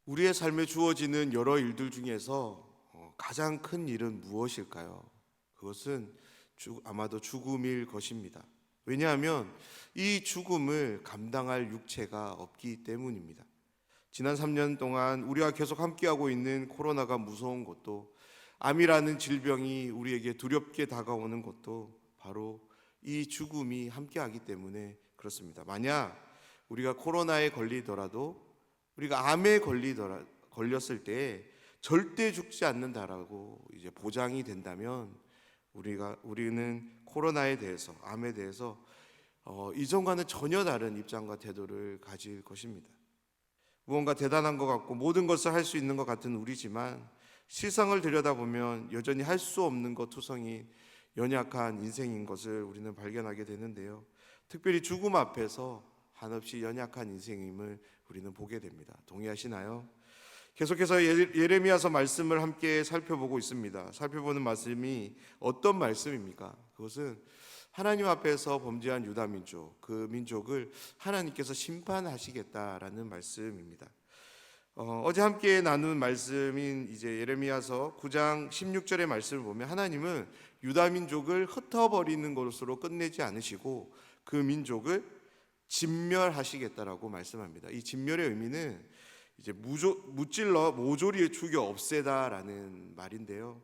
우리의 삶에 주어지는 여러 일들 중에서 가장 큰 일은 무엇일까요? 그것은 아마도 죽음일 것입니다. 왜냐하면 이 죽음을 감당할 육체가 없기 때문입니다. 지난 3년 동안 우리와 계속 함께하고 있는 코로나가 무서운 것도, 암이라는 질병이 우리에게 두렵게 다가오는 것도 바로 이 죽음이 함께하기 때문에 그렇습니다. 만약 우리가 코로나에 걸리더라도, 우리가 암에 걸렸을 때 절대 죽지 않는다라고 이제 보장이 된다면, 우리는 코로나에 대해서, 암에 대해서 이전과는 전혀 다른 입장과 태도를 가질 것입니다. 무언가 대단한 것 같고 모든 것을 할 수 있는 것 같은 우리지만, 실상을 들여다보면 여전히 할 수 없는 것 투성이 연약한 인생인 것을 우리는 발견하게 되는데요. 특별히 죽음 앞에서 한없이 연약한 인생임을 우리는 보게 됩니다. 동의하시나요? 계속해서 예레미야서 말씀을 함께 살펴보고 있습니다. 살펴보는 말씀이 어떤 말씀입니까? 그것은 하나님 앞에서 범죄한 유다 민족, 그 민족을 하나님께서 심판하시겠다라는 말씀입니다. 어제 함께 나눈 말씀인 이제 예레미야서 9장 16절의 말씀을 보면, 하나님은 유다 민족을 흩어버리는 것으로 끝내지 않으시고 그 민족을 진멸하시겠다라고 말씀합니다. 이 진멸의 의미는 이제 무찔러 모조리에 죽여 없애다라는 말인데요.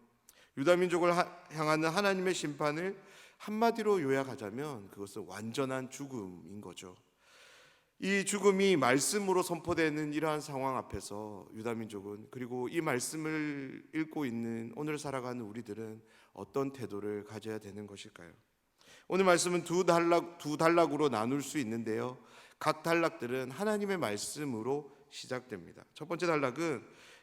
유다 민족을 향하는 하나님의 심판을 한마디로 요약하자면 그것은 완전한 죽음인 거죠. 이 죽음이 말씀으로 선포되는 이러한 상황 앞에서 유다 민족은, 그리고 이 말씀을 읽고 있는 오늘 살아가는 우리들은 어떤 태도를 가져야 되는 것일까요? 오늘 말씀은 두 단락으로 나눌 수 있는데요. 각 단락들은 하나님의 말씀으로 시작됩니다. 첫 번째 단락은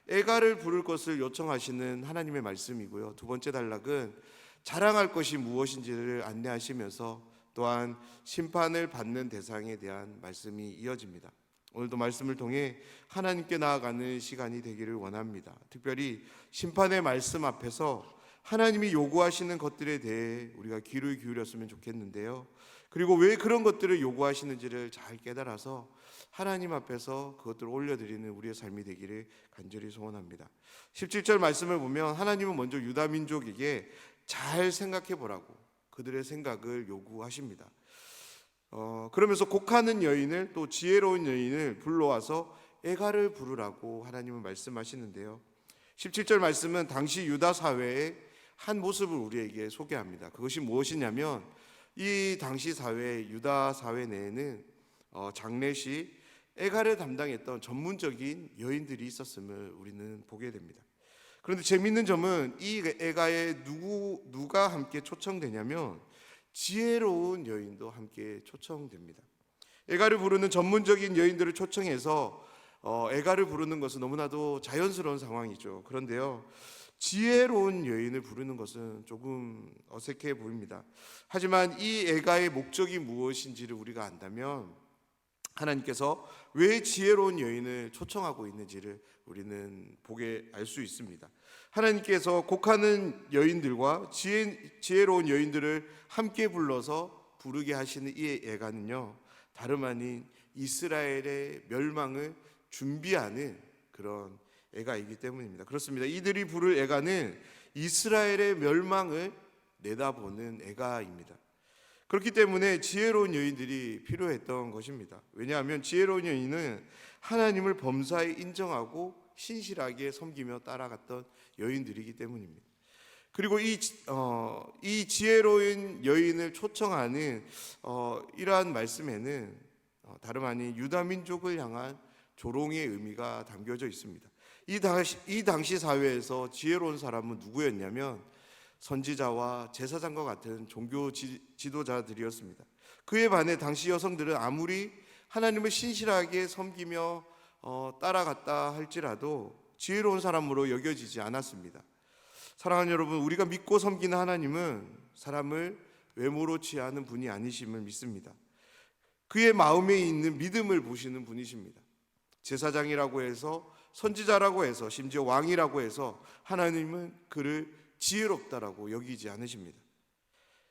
애가를 부를 것을 요청하시는 하나님의 말씀이고요. 두 번째 단락은 자랑할 것이 무엇인지를 안내하시면서 또한 심판을 받는 대상에 대한 말씀이 이어집니다. 오늘도 말씀을 통해 하나님께 나아가는 시간이 되기를 원합니다. 특별히 심판의 말씀 앞에서 하나님이 요구하시는 것들에 대해 우리가 귀를 기울였으면 좋겠는데요. 그리고 왜 그런 것들을 요구하시는지를 잘 깨달아서 하나님 앞에서 그것들을 올려드리는 우리의 삶이 되기를 간절히 소원합니다. 17절 말씀을 보면 하나님은 먼저 유다 민족에게 잘 생각해 보라고 그들의 생각을 요구하십니다. 그러면서 곡하는 여인을, 또 지혜로운 여인을 불러와서 애가를 부르라고 하나님은 말씀하시는데요. 17절 말씀은 당시 유다 사회의 한 모습을 우리에게 소개합니다. 그것이 무엇이냐면, 이 당시 사회, 유다 사회 내에는 장례시 애가를 담당했던 전문적인 여인들이 있었음을 우리는 보게 됩니다. 그런데 재미있는 점은 이 애가에 누가 함께 초청되냐면 지혜로운 여인도 함께 초청됩니다. 애가를 부르는 전문적인 여인들을 초청해서 애가를 부르는 것은 너무나도 자연스러운 상황이죠. 그런데요, 지혜로운 여인을 부르는 것은 조금 어색해 보입니다. 하지만 이 애가의 목적이 무엇인지를 우리가 안다면 하나님께서 왜 지혜로운 여인을 초청하고 있는지를 우리는 알 수 있습니다. 하나님께서 곡하는 여인들과 지혜로운 여인들을 함께 불러서 부르게 하시는 이 애가는요, 다름 아닌 이스라엘의 멸망을 준비하는 그런 애가이기 때문입니다. 그렇습니다. 이들이 부를 애가는 이스라엘의 멸망을 내다보는 애가입니다. 그렇기 때문에 지혜로운 여인들이 필요했던 것입니다. 왜냐하면 지혜로운 여인은 하나님을 범사에 인정하고 신실하게 섬기며 따라갔던 여인들이기 때문입니다. 그리고 이 지혜로운 여인을 초청하는 이러한 말씀에는 다름 아닌 유다 민족을 향한 조롱의 의미가 담겨져 있습니다. 이 당시 사회에서 지혜로운 사람은 누구였냐면 선지자와 제사장과 같은 종교 지도자들이었습니다. 그에 반해 당시 여성들은 아무리 하나님을 신실하게 섬기며 따라갔다 할지라도 지혜로운 사람으로 여겨지지 않았습니다. 사랑하는 여러분, 우리가 믿고 섬기는 하나님은 사람을 외모로 취하는 분이 아니심을 믿습니다. 그의 마음에 있는 믿음을 보시는 분이십니다. 제사장이라고 해서, 선지자라고 해서, 심지어 왕이라고 해서 하나님은 그를 지혜롭다라고 여기지 않으십니다.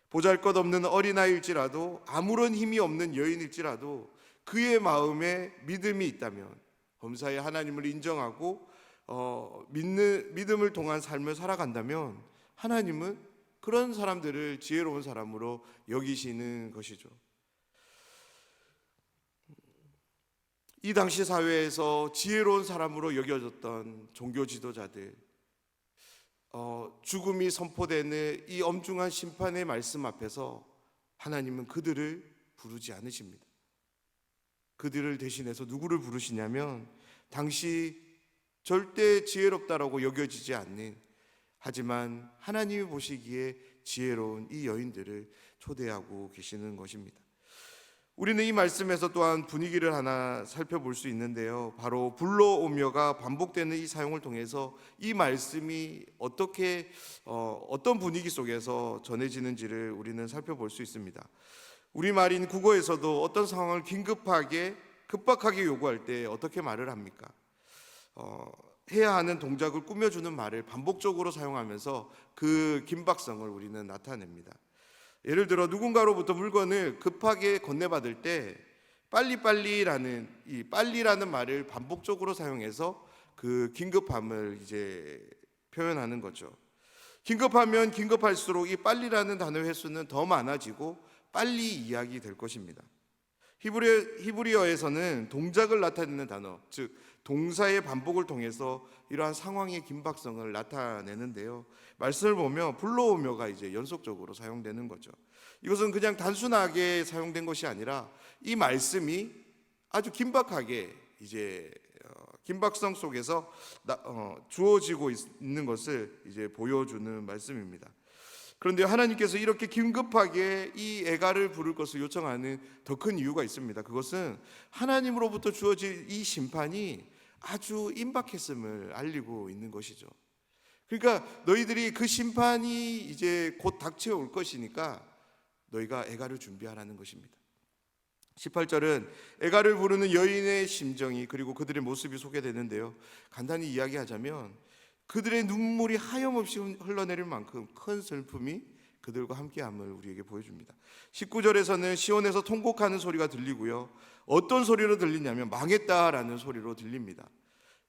보잘것없는 어린아이일지라도, 아무런 힘이 없는 여인일지라도 그의 마음에 믿음이 있다면, 범사에 하나님을 인정하고 믿음을 통한 삶을 살아간다면 하나님은 그런 사람들을 지혜로운 사람으로 여기시는 것이죠. 이 당시 사회에서 지혜로운 사람으로 여겨졌던 종교 지도자들, 죽음이 선포되는 이 엄중한 심판의 말씀 앞에서 하나님은 그들을 부르지 않으십니다. 그들을 대신해서 누구를 부르시냐면 당시 절대 지혜롭다라고 여겨지지 않는, 하지만 하나님이 보시기에 지혜로운 이 여인들을 초대하고 계시는 것입니다. 우리는 이 말씀에서 또한 분위기를 하나 살펴볼 수 있는데요, 바로 불러오며가 반복되는 이 사용을 통해서 이 말씀이 어떤 분위기 속에서 전해지는지를 우리는 살펴볼 수 있습니다. 우리말인 국어에서도 어떤 상황을 급박하게 요구할 때 어떻게 말을 합니까? 해야 하는 동작을 꾸며주는 말을 반복적으로 사용하면서 그 긴박성을 우리는 나타냅니다. 예를 들어 누군가로부터 물건을 급하게 건네받을 때 빨리빨리라는 이 빨리라는 말을 반복적으로 사용해서 그 긴급함을 이제 표현하는 거죠. 긴급하면 긴급할수록 이 빨리라는 단어 횟수는 더 많아지고 빨리 이야기될 것입니다. 히브리어에서는 동작을 나타내는 단어, 즉 동사의 반복을 통해서 이러한 상황의 긴박성을 나타내는데요, 말씀을 보면 불러오며가 이제 연속적으로 사용되는 거죠. 이것은 그냥 단순하게 사용된 것이 아니라 이 말씀이 아주 긴박하게 이제 긴박성 속에서 주어지고 있는 것을 이제 보여주는 말씀입니다. 그런데 하나님께서 이렇게 긴급하게 이 애가를 부를 것을 요청하는 더 큰 이유가 있습니다. 그것은 하나님으로부터 주어질 이 심판이 아주 임박했음을 알리고 있는 것이죠. 그러니까 너희들이 그 심판이 이제 곧 닥쳐올 것이니까 너희가 애가를 준비하라는 것입니다. 18절은 애가를 부르는 여인의 심정이 그리고 그들의 모습이 소개되는데요, 간단히 이야기하자면 그들의 눈물이 하염없이 흘러내릴 만큼 큰 슬픔이 그들과 함께함을 우리에게 보여줍니다. 19절에서는 시온에서 통곡하는 소리가 들리고요, 어떤 소리로 들리냐면 망했다라는 소리로 들립니다.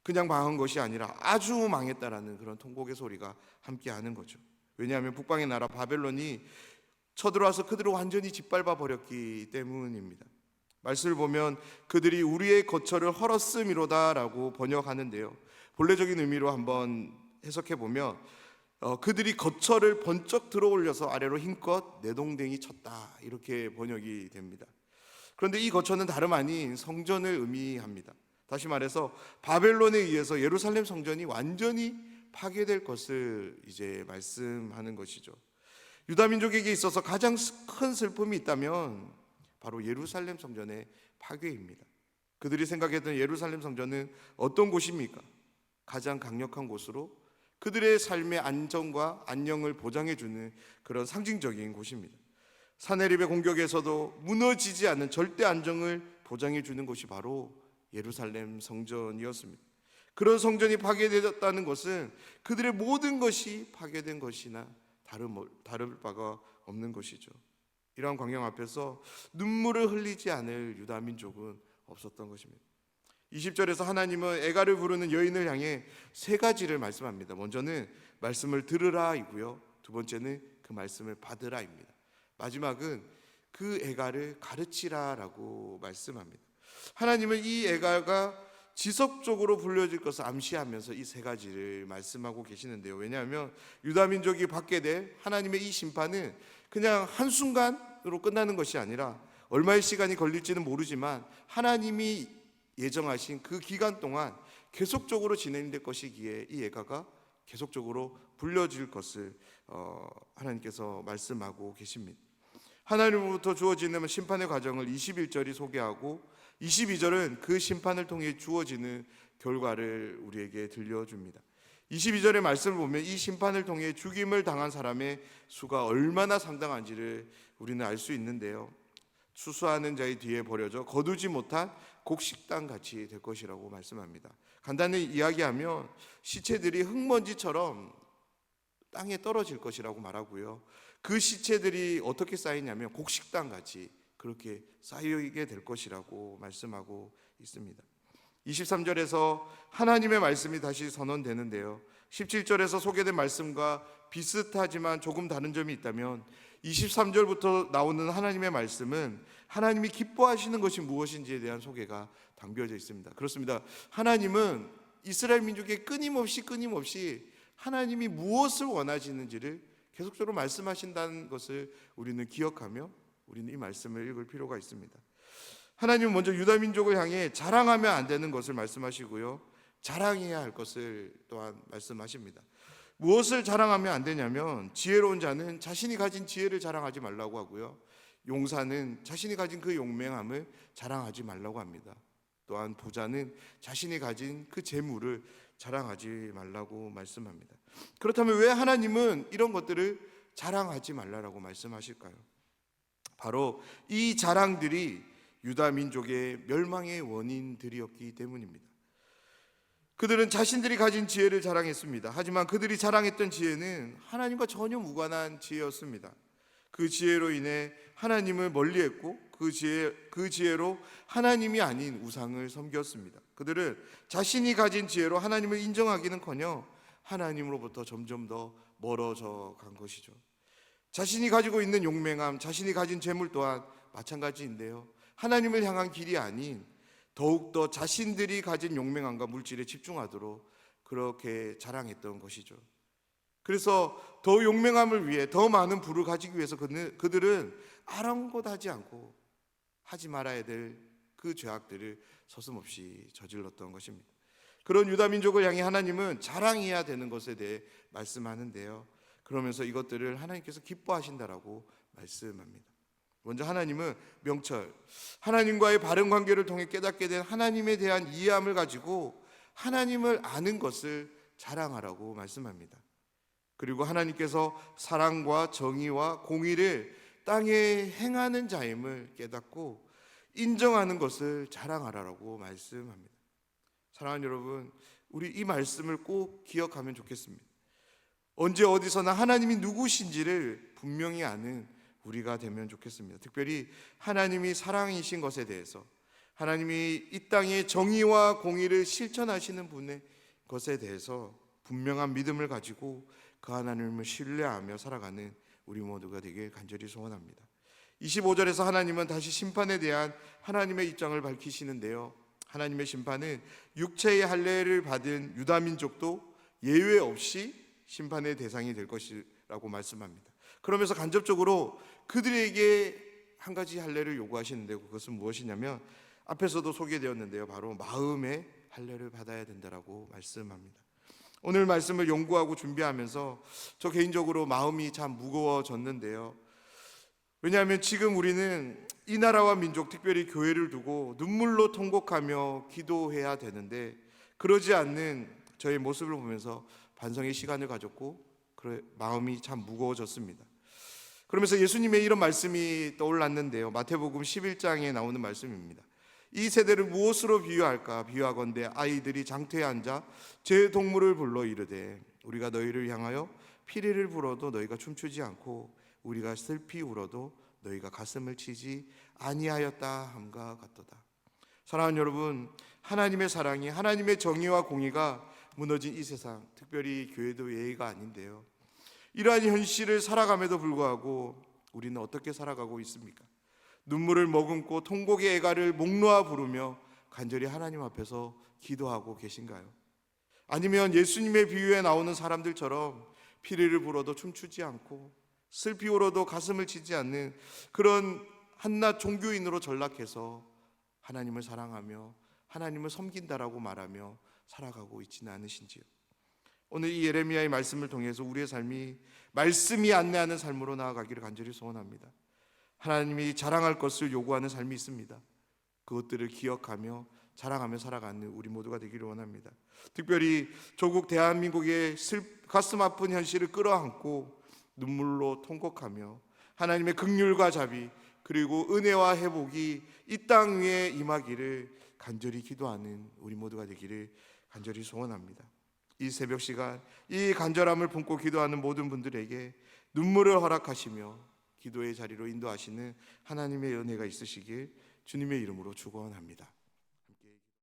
그냥 망한 것이 아니라 아주 망했다라는 그런 통곡의 소리가 함께하는 거죠. 왜냐하면 북방의 나라 바벨론이 쳐들어와서 그들을 완전히 짓밟아 버렸기 때문입니다. 말씀을 보면 그들이 우리의 거처를 헐었음이로다라고 번역하는데요, 본래적인 의미로 한번 해석해 보면 그들이 거처를 번쩍 들어 올려서 아래로 힘껏 내동댕이 쳤다, 이렇게 번역이 됩니다. 그런데 이 거처는 다름 아닌 성전을 의미합니다. 다시 말해서 바벨론에 의해서 예루살렘 성전이 완전히 파괴될 것을 이제 말씀하는 것이죠. 유다 민족에게 있어서 가장 큰 슬픔이 있다면 바로 예루살렘 성전의 파괴입니다. 그들이 생각했던 예루살렘 성전은 어떤 곳입니까? 가장 강력한 곳으로 그들의 삶의 안정과 안녕을 보장해주는 그런 상징적인 곳입니다. 사내립의 공격에서도 무너지지 않는 절대 안정을 보장해주는 곳이 바로 예루살렘 성전이었습니다. 그런 성전이 파괴되었다는 것은 그들의 모든 것이 파괴된 것이나 다를 바가 없는 것이죠. 이러한 광경 앞에서 눈물을 흘리지 않을 유다 민족은 없었던 것입니다. 20절에서 하나님은 애가를 부르는 여인을 향해 세 가지를 말씀합니다. 먼저는 말씀을 들으라이고요, 두 번째는 그 말씀을 받으라입니다. 마지막은 그 애가를 가르치라라고 말씀합니다. 하나님은 이 애가가 지속적으로 불려질 것을 암시하면서 이 세 가지를 말씀하고 계시는데요, 왜냐하면 유다 민족이 받게 될 하나님의 이 심판은 그냥 한순간으로 끝나는 것이 아니라 얼마의 시간이 걸릴지는 모르지만 하나님이 예정하신 그 기간 동안 계속적으로 진행될 것이기에 이 애가가 계속적으로 불려질 것을 하나님께서 말씀하고 계십니다. 하나님으로부터 주어지는 심판의 과정을 21절이 소개하고 22절은 그 심판을 통해 주어지는 결과를 우리에게 들려줍니다. 22절의 말씀을 보면 이 심판을 통해 죽임을 당한 사람의 수가 얼마나 상당한지를 우리는 알 수 있는데요, 추수하는 자의 뒤에 버려져 거두지 못한 곡식당 같이 될 것이라고 말씀합니다. 간단히 이야기하면 시체들이 흙먼지처럼 땅에 떨어질 것이라고 말하고요, 그 시체들이 어떻게 쌓이냐면 곡식당 같이 그렇게 쌓이게 될 것이라고 말씀하고 있습니다. 23절에서 하나님의 말씀이 다시 선언되는데요. 17절에서 소개된 말씀과 비슷하지만 조금 다른 점이 있다면 23절부터 나오는 하나님의 말씀은 하나님이 기뻐하시는 것이 무엇인지에 대한 소개가 담겨져 있습니다. 그렇습니다. 하나님은 이스라엘 민족에게 끊임없이 하나님이 무엇을 원하시는지를 계속적으로 말씀하신다는 것을 우리는 기억하며 우리는 이 말씀을 읽을 필요가 있습니다. 하나님은 먼저 유다 민족을 향해 자랑하면 안 되는 것을 말씀하시고요, 자랑해야 할 것을 또한 말씀하십니다. 무엇을 자랑하면 안 되냐면, 지혜로운 자는 자신이 가진 지혜를 자랑하지 말라고 하고요, 용사는 자신이 가진 그 용맹함을 자랑하지 말라고 합니다. 또한 부자는 자신이 가진 그 재물을 자랑하지 말라고 말씀합니다. 그렇다면 왜 하나님은 이런 것들을 자랑하지 말라고 말씀하실까요? 바로 이 자랑들이 유다 민족의 멸망의 원인들이었기 때문입니다. 그들은 자신들이 가진 지혜를 자랑했습니다. 하지만 그들이 자랑했던 지혜는 하나님과 전혀 무관한 지혜였습니다. 그 지혜로 인해 하나님을 멀리했고 그 지혜로 하나님이 아닌 우상을 섬겼습니다. 그들은 자신이 가진 지혜로 하나님을 인정하기는커녕 하나님으로부터 점점 더 멀어져 간 것이죠. 자신이 가지고 있는 용맹함, 자신이 가진 재물 또한 마찬가지인데요, 하나님을 향한 길이 아닌 더욱더 자신들이 가진 용맹함과 물질에 집중하도록 그렇게 자랑했던 것이죠. 그래서 더 용맹함을 위해, 더 많은 부를 가지기 위해서 그들은 아랑곳하지 않고 하지 말아야 될 그 죄악들을 서슴없이 저질렀던 것입니다. 그런 유다 민족을 향해 하나님은 자랑해야 되는 것에 대해 말씀하는데요, 그러면서 이것들을 하나님께서 기뻐하신다라고 말씀합니다. 먼저 하나님은 명철, 하나님과의 바른 관계를 통해 깨닫게 된 하나님에 대한 이해함을 가지고 하나님을 아는 것을 자랑하라고 말씀합니다. 그리고 하나님께서 사랑과 정의와 공의를 땅에 행하는 자임을 깨닫고 인정하는 것을 자랑하라고 말씀합니다. 사랑하는 여러분, 우리 이 말씀을 꼭 기억하면 좋겠습니다. 언제 어디서나 하나님이 누구신지를 분명히 아는 우리가 되면 좋겠습니다. 특별히 하나님이 사랑이신 것에 대해서, 하나님이 이 땅의 정의와 공의를 실천하시는 분의 것에 대해서 분명한 믿음을 가지고 그 하나님을 신뢰하며 살아가는 우리 모두가 되길 간절히 소원합니다. 25절에서 하나님은 다시 심판에 대한 하나님의 입장을 밝히시는데요, 하나님의 심판은 육체의 할례를 받은 유다 민족도 예외 없이 심판의 대상이 될 것이라고 말씀합니다. 그러면서 간접적으로 그들에게 한 가지 할례를 요구하시는데, 그것은 무엇이냐면 앞에서도 소개되었는데요, 바로 마음의 할례를 받아야 된다라고 말씀합니다. 오늘 말씀을 연구하고 준비하면서 저 개인적으로 마음이 참 무거워졌는데요, 왜냐하면 지금 우리는 이 나라와 민족, 특별히 교회를 두고 눈물로 통곡하며 기도해야 되는데, 그러지 않는 저의 모습을 보면서 반성의 시간을 가졌고 마음이 참 무거워졌습니다. 그러면서 예수님의 이런 말씀이 떠올랐는데요, 마태복음 11장에 나오는 말씀입니다. 이 세대를 무엇으로 비유할까? 비유하건대 아이들이 장터에 앉아 제 동물을 불러 이르되, 우리가 너희를 향하여 피리를 불어도 너희가 춤추지 않고 우리가 슬피 울어도 너희가 가슴을 치지 아니하였다 함과 같도다. 사랑하는 여러분, 하나님의 사랑이, 하나님의 정의와 공의가 무너진 이 세상, 특별히 교회도 예의가 아닌데요, 이러한 현실을 살아감에도 불구하고 우리는 어떻게 살아가고 있습니까? 눈물을 머금고 통곡의 애가를 목 놓아 부르며 간절히 하나님 앞에서 기도하고 계신가요? 아니면 예수님의 비유에 나오는 사람들처럼 피리를 불어도 춤추지 않고 슬피 울어도 가슴을 치지 않는 그런 한낱 종교인으로 전락해서 하나님을 사랑하며 하나님을 섬긴다라고 말하며 살아가고 있지는 않으신지요? 오늘 이 예레미야의 말씀을 통해서 우리의 삶이 말씀이 안내하는 삶으로 나아가기를 간절히 소원합니다. 하나님이 자랑할 것을 요구하는 삶이 있습니다. 그것들을 기억하며 자랑하며 살아가는 우리 모두가 되기를 원합니다. 특별히 조국 대한민국의 가슴 아픈 현실을 끌어안고 눈물로 통곡하며 하나님의 긍휼과 자비 그리고 은혜와 회복이 이 땅 위에 임하기를 간절히 기도하는 우리 모두가 되기를 간절히 소원합니다. 이 새벽 시간, 이 간절함을 품고 기도하는 모든 분들에게 눈물을 허락하시며 기도의 자리로 인도하시는 하나님의 은혜가 있으시길 주님의 이름으로 축원합니다.